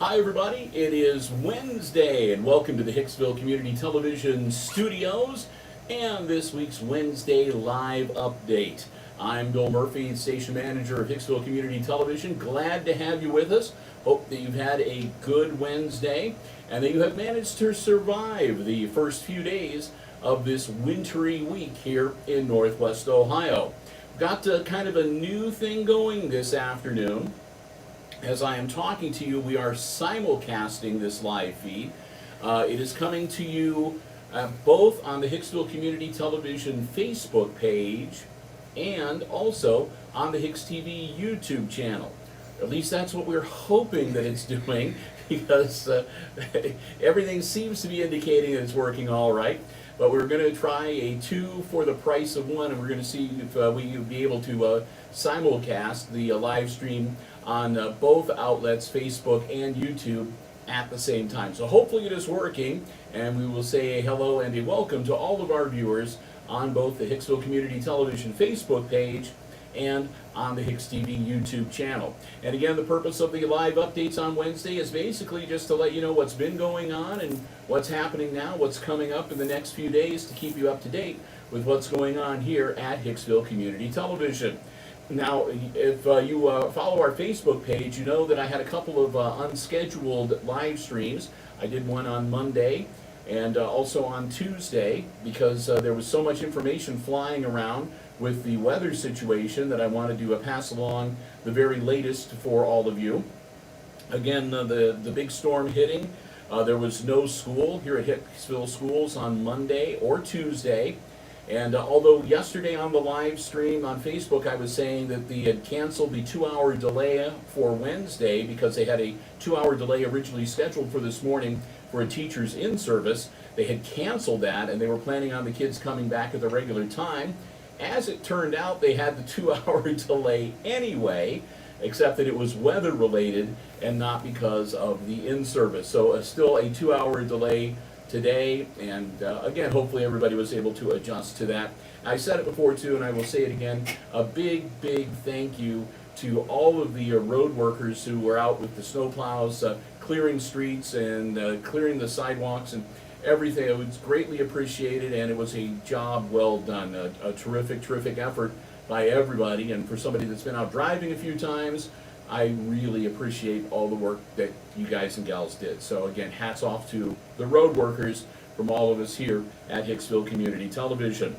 Hi everybody, it is Wednesday and welcome to the Hicksville Community Television Studios and this week's Wednesday Live Update. I'm Bill Murphy, Station Manager of Hicksville Community Television. Glad to have you with us. Hope that you've had a good Wednesday and that you have managed to survive the first few days of this wintry week here in Northwest Ohio. Got kind of a new thing going this afternoon. As I am talking to you, we are simulcasting this live feed. It is coming to you both on the Hicksville Community Television Facebook page and also on the HIX-TV YouTube channel. At least that's what we're hoping that it's doing, because everything seems to be indicating that it's working all right. But we're going to try a 2 for the price of 1, and we're going to see if we will be able to simulcast the live stream on both outlets, Facebook and YouTube, at the same time. So hopefully it is working, and we will say a hello and a welcome to all of our viewers on both the Hicksville Community Television Facebook page and on the HIX-TV YouTube channel. And again, the purpose of the live updates on Wednesday is basically just to let you know what's been going on and what's happening now, what's coming up in the next few days, to keep you up to date with what's going on here at Hicksville Community Television. Now, if you follow our Facebook page, you know that I had a couple of unscheduled live streams. I did one on Monday and also on Tuesday, because there was so much information flying around with the weather situation that I wanted to pass along the very latest for all of you. Again, the big storm hitting, there was no school here at Hicksville Schools on Monday or Tuesday. And although yesterday on the live stream on Facebook I was saying that they had canceled the 2-hour delay for Wednesday because they had a 2-hour delay originally scheduled for this morning for a teacher's in-service, they had canceled that and they were planning on the kids coming back at the regular time. As it turned out, they had the 2-hour delay anyway, except that it was weather related and not because of the in-service. So still a 2-hour delay today, and again, hopefully everybody was able to adjust to that. I said it before too, and I will say it again, a big thank you to all of the road workers who were out with the snowplows, clearing streets and clearing the sidewalks and everything. It was greatly appreciated, and it was a job well done. A terrific effort by everybody, and for somebody that's been out driving a few times, I really appreciate all the work that you guys and gals did. So again, hats off to the road workers from all of us here at Hicksville Community Television.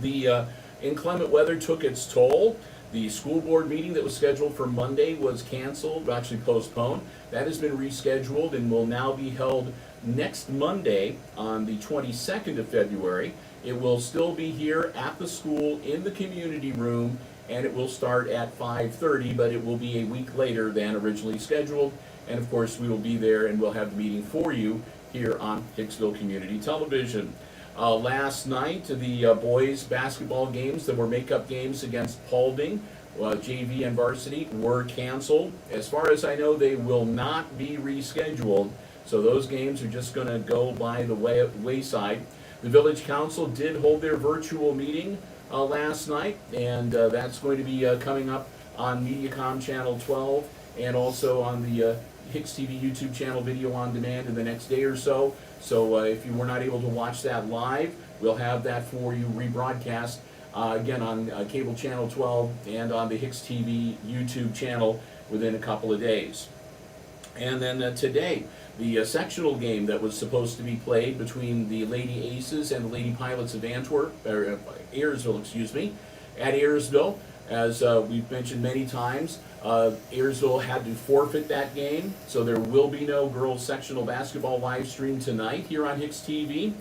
The inclement weather took its toll. The school board meeting that was scheduled for Monday was canceled, actually postponed. That has been rescheduled and will now be held next Monday on the 22nd of February. It will still be here at the school in the community room, and it will start at 5:30, but it will be a week later than originally scheduled. And of course, we will be there and we'll have the meeting for you here on Hicksville Community Television. Last night, the boys basketball games that were makeup games against Paulding, JV and varsity, were canceled. As far as I know, they will not be rescheduled, so those games are just going to go by the wayside. The Village Council did hold their virtual meeting last night, and that's going to be coming up on Mediacom Channel 12 and also on the HIX-TV YouTube channel video on demand in the next day or so. So if you were not able to watch that live, we'll have that for you rebroadcast again on cable channel 12 and on the HIX-TV YouTube channel within a couple of days. And then today, the sectional game that was supposed to be played between the Lady Aces and the Lady Pilots of Antwerp, or Ayersville, excuse me, at Ayersville. As we've mentioned many times, Ayersville had to forfeit that game, so there will be no girls sectional basketball live stream tonight here on HIX-TV.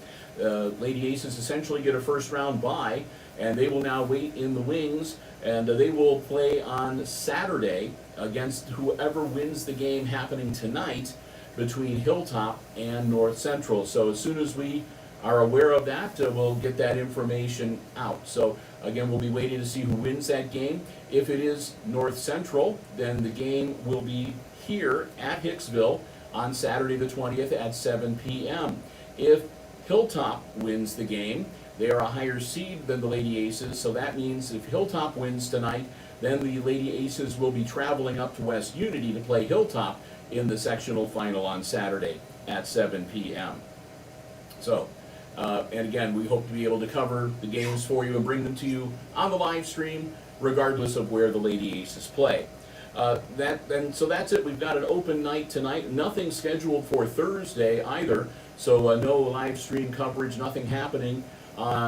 Lady Aces essentially get a first round bye, and they will now wait in the wings, and they will play on Saturday against whoever wins the game happening tonight between Hilltop and North Central. So as soon as we are aware of that, we'll get that information out. So again, we'll be waiting to see who wins that game. If it is North Central, then the game will be here at Hicksville on Saturday the 20th at 7 p.m. If Hilltop wins the game, they are a higher seed than the Lady Aces, so that means if Hilltop wins tonight, then the Lady Aces will be traveling up to West Unity to play Hilltop in the sectional final on Saturday at 7 p.m. So, and again, we hope to be able to cover the games for you and bring them to you on the live stream, regardless of where the Lady Aces play. So that's it. We've got an open night tonight. Nothing scheduled for Thursday either. So no live stream coverage, nothing happening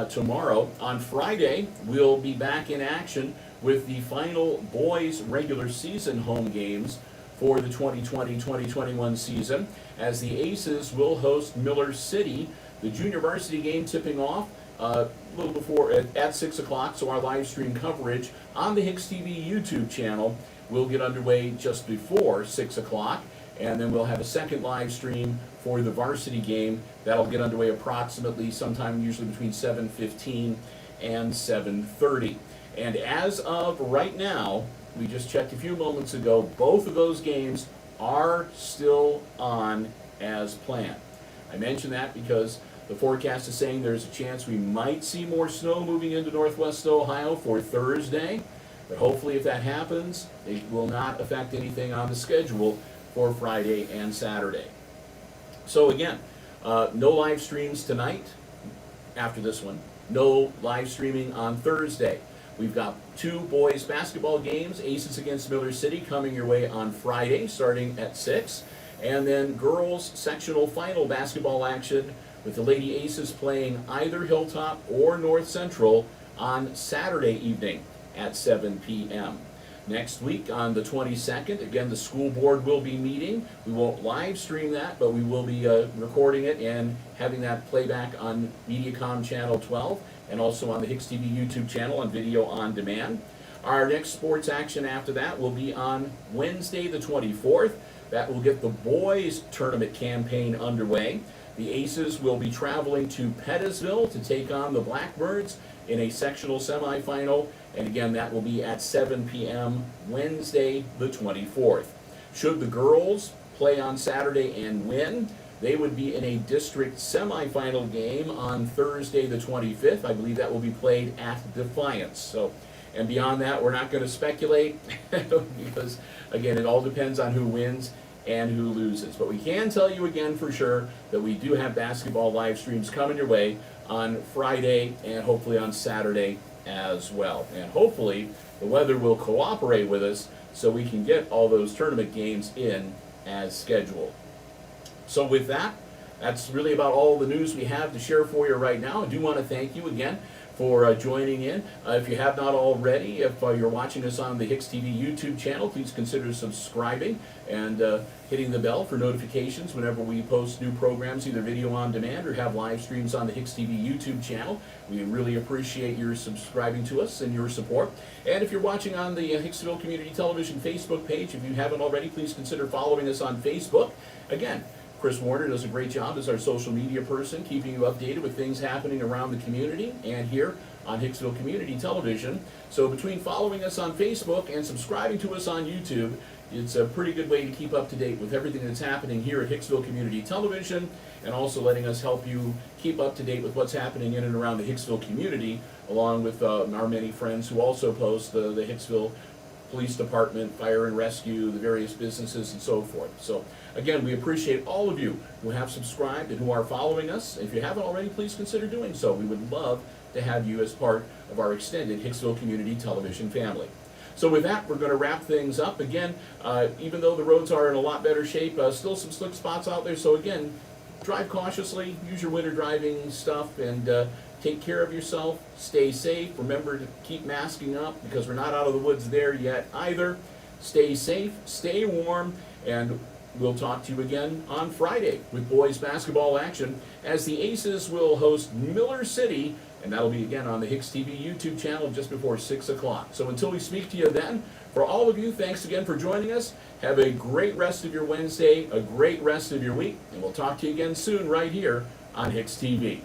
tomorrow. On Friday, we'll be back in action with the final boys regular season home games for the 2020-2021 season, as the Aces will host Miller City. The junior varsity game tipping off a little before at 6 o'clock, so our live stream coverage on the HIX-TV YouTube channel will get underway just before 6 o'clock, and then we'll have a second live stream for the varsity game. That'll get underway approximately sometime usually between 7:15 and 7:30. And as of right now, we just checked a few moments ago, both of those games are still on as planned. I mention that because the forecast is saying there's a chance we might see more snow moving into northwest Ohio for Thursday, but hopefully if that happens, it will not affect anything on the schedule for Friday and Saturday. So again, no live streams tonight after this one, no live streaming on Thursday. We've got two boys basketball games, Aces against Miller City, coming your way on Friday starting at 6, and then girls sectional final basketball action with the Lady Aces playing either Hilltop or North Central on Saturday evening at 7 p.m. Next week on the 22nd, again, the school board will be meeting. We won't live stream that, but we will be recording it and having that playback on Mediacom Channel 12 and also on the HIX-TV YouTube channel on video on demand. Our next sports action after that will be on Wednesday the 24th. That will get the boys tournament campaign underway. The Aces will be traveling to Pettisville to take on the Blackbirds in a sectional semifinal, and again, that will be at 7 p.m. Wednesday the 24th. Should the girls play on Saturday and win, they would be in a district semifinal game on Thursday the 25th. I believe that will be played at Defiance. So, and beyond that, we're not going to speculate because, again, it all depends on who wins and who loses. But we can tell you again for sure that we do have basketball live streams coming your way on Friday and hopefully on Saturday as well. And hopefully the weather will cooperate with us so we can get all those tournament games in as scheduled. So with that, that's really about all the news we have to share for you right now. I do want to thank you again for joining in. If you have not already, if you're watching us on the HIX-TV YouTube channel, please consider subscribing and hitting the bell for notifications whenever we post new programs, either video on demand or have live streams on the HIX-TV YouTube channel. We really appreciate your subscribing to us and your support. And if you're watching on the Hicksville Community Television Facebook page, if you haven't already, please consider following us on Facebook. Again, Chris Warner does a great job as our social media person, keeping you updated with things happening around the community and here on Hicksville Community Television. So between following us on Facebook and subscribing to us on YouTube, it's a pretty good way to keep up to date with everything that's happening here at Hicksville Community Television, and also letting us help you keep up to date with what's happening in and around the Hicksville community, along with our many friends who also post the Hicksville Police Department, Fire and Rescue, the various businesses, and so forth. So again, we appreciate all of you who have subscribed and who are following us. If you haven't already, please consider doing so. We would love to have you as part of our extended Hicksville Community Television family. So with that, we're going to wrap things up. Again, even though the roads are in a lot better shape, still some slick spots out there. So again, drive cautiously, use your winter driving stuff, and take care of yourself, stay safe. Remember to keep masking up because we're not out of the woods there yet either. Stay safe, stay warm, and we'll talk to you again on Friday with boys basketball action as the Aces will host Miller City, and that'll be again on the HIX-TV YouTube channel just before 6 o'clock. So until we speak to you then, for all of you, thanks again for joining us. Have a great rest of your Wednesday, a great rest of your week, and we'll talk to you again soon right here on HIX-TV.